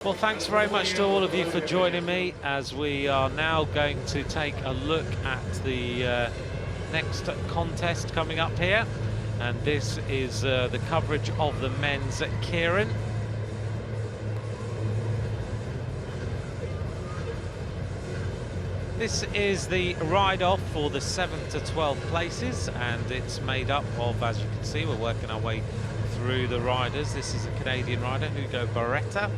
Well, thanks very much to all of you for joining me as we are now going to take a look at the next contest coming up here. And this is the coverage of the men's Keirin. This is the ride-off for the 7th to 12th places, and it's made up of, as you can see, we're working our way through the riders. This is a Canadian rider, Hugo Barretta.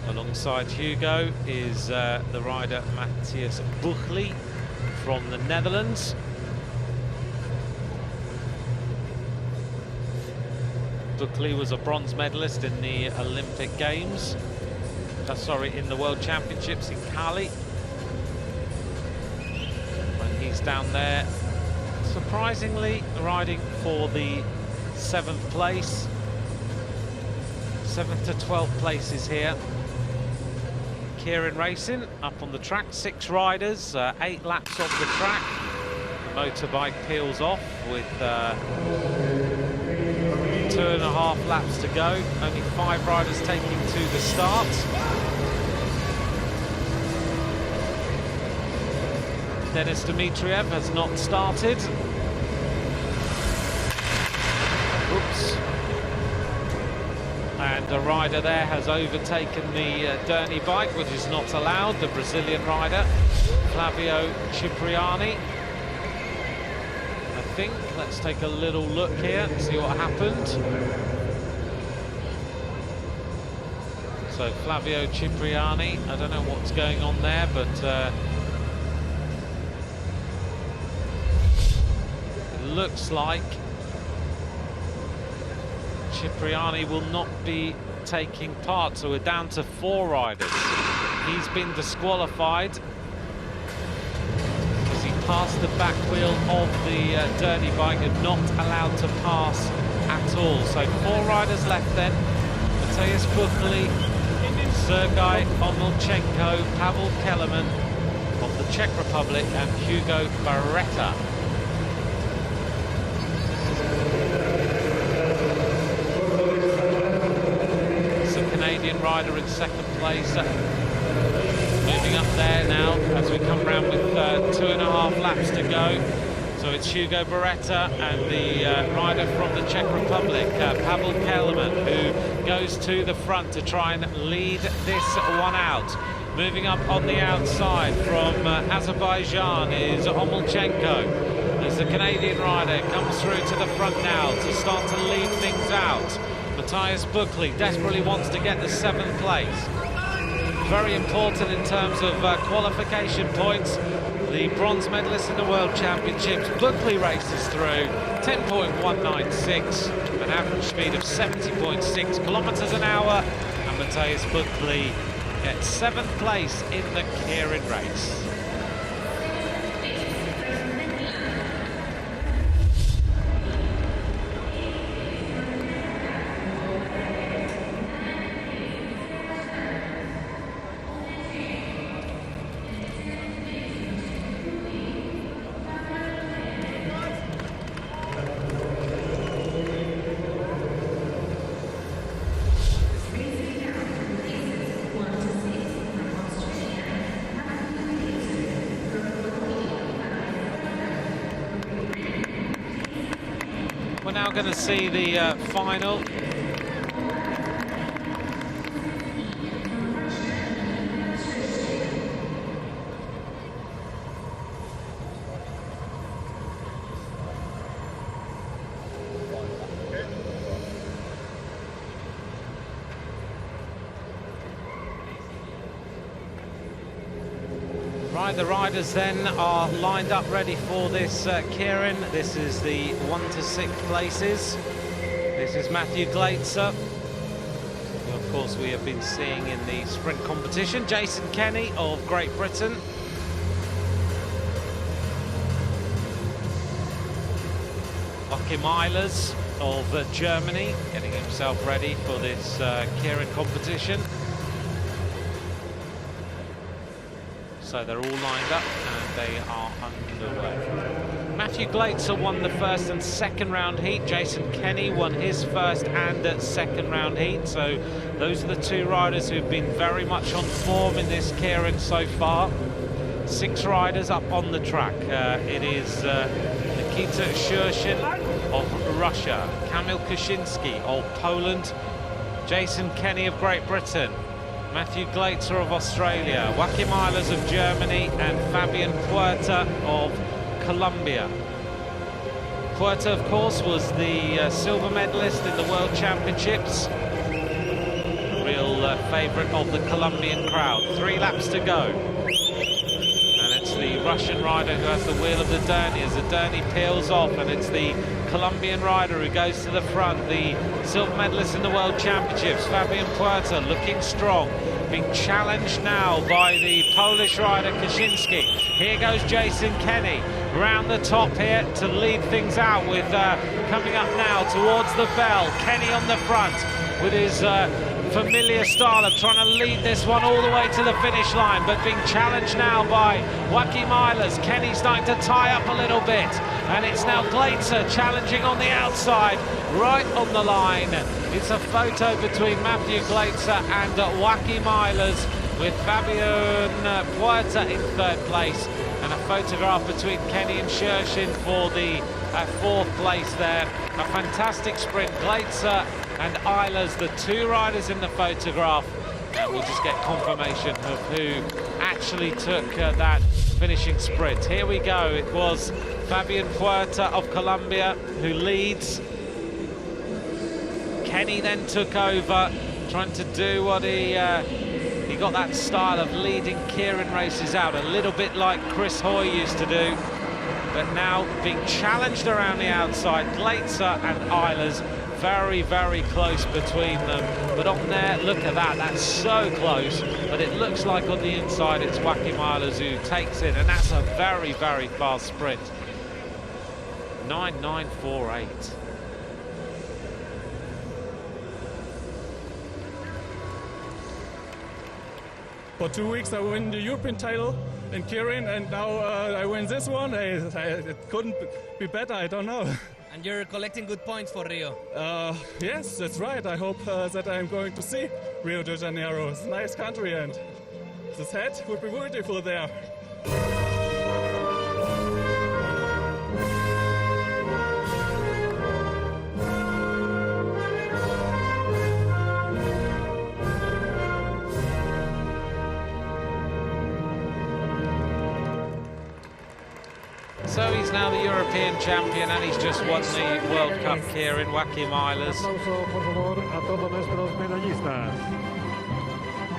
Alongside Hugo is the rider Matthias Buchli from the Netherlands. Buchli was a bronze medalist in the Olympic Games. In the World Championships in Cali. When he's down there, surprisingly riding for the 7th place. 7th to 12th places here. Keirin racing up on the track, 6 riders, 8 laps of the track. The motorbike peels off with 2.5 laps to go. Only 5 riders taking to the start. Denis Dmitriev has not started. Oops. And a rider there has overtaken the Derny bike, which is not allowed, the Brazilian rider, Flavio Cipriani. I think, let's take a little look here and see what happened. So Flavio Cipriani, I don't know what's going on there, but it looks like Cipriani will not be taking part, so we're down to 4 riders. He's been disqualified because he passed the back wheel of the Derny bike and not allowed to pass at all. So 4 riders left then. Matthias Buchli, Sergei Omelchenko, Pavel Keirin of the Czech Republic, and Hugo Barretta. Canadian rider in 2nd place, moving up there now as we come round with 2.5 laps to go. So it's Hugo Barretta and the rider from the Czech Republic, Pavel Keirin, who goes to the front to try and lead this one out. Moving up on the outside from Azerbaijan is Omelchenko. As the Canadian rider comes through to the front now to start to lead things out. Matthias Buchli desperately wants to get the 7th place. Very important in terms of qualification points. The bronze medalist in the World Championships, Buchli races through 10.196, an average speed of 70.6 kilometers an hour, and Matthias Buchli gets 7th place in the Keirin race. We're now going to see the final. Right, the riders then are lined up ready for this Keirin. This is the 1 to 6 places. This is Matthew Glaetzer, who of course we have been seeing in the sprint competition. Jason Kenny of Great Britain. Joachim Eilers of Germany, getting himself ready for this Keirin competition. So they're all lined up and they are underway. Matthew Glaetzer won the first and second round heat. Jason Kenny won his first and second round heat. So those are the two riders who've been very much on form in this Keirin so far. 6 riders up on the track. It is Nikita Shurshin of Russia, Kamil Kuczynski of Poland, Jason Kenny of Great Britain, Matthew Glaetzer of Australia, Joachim Eilers of Germany, and Fabian Puerta of Colombia. Puerta, of course, was the silver medalist in the World Championships. Real favourite of the Colombian crowd. 3 laps to go. And it's the Russian rider who has the wheel of the Derny as the Derny peels off, and it's the Colombian rider who goes to the front, the silver medalist in the World Championships, Fabian Puerta, looking strong, being challenged now by the Polish rider Kuczynski. Here goes Jason Kenny round the top here to lead things out with coming up now towards the bell. Kenny on the front with his familiar style of trying to lead this one all the way to the finish line, but being challenged now by Joachim Eilers. Kenny starting to tie up a little bit, and it's now Glaetzer challenging on the outside, right on the line. It's a photo between Matthew Glaetzer and Joachim Eilers, with Fabian Puerta in 3rd place, and a photograph between Kenny and Shurshin for the 4th place there. A fantastic sprint. Glaetzer and Eilers, the 2 riders in the photograph, and we'll just get confirmation of who actually took that finishing sprint. Here we go. It was Fabian Puerta of Colombia who leads. Kenny then took over, trying to do what he got that style of leading Keirin races out, a little bit like Chris Hoy used to do, but now being challenged around the outside. Glaetzer and Eilers, very, very close between them. But on there, look at that, that's so close. But it looks like on the inside it's Joachim Eilers who takes it, and that's a very, very fast sprint. 9.948. For 2 weeks I win the European title in Keirin, and now I win this one. It couldn't be better, I don't know. And you're collecting good points for Rio. Yes, that's right. I hope that I'm going to see Rio de Janeiro. It's a nice country, and this hat would be beautiful there. So he's now the European champion, and he's just won the World Cup Keirin, Joachim Eilers. Un aplauso, por favor, a todos nuestros medallistas.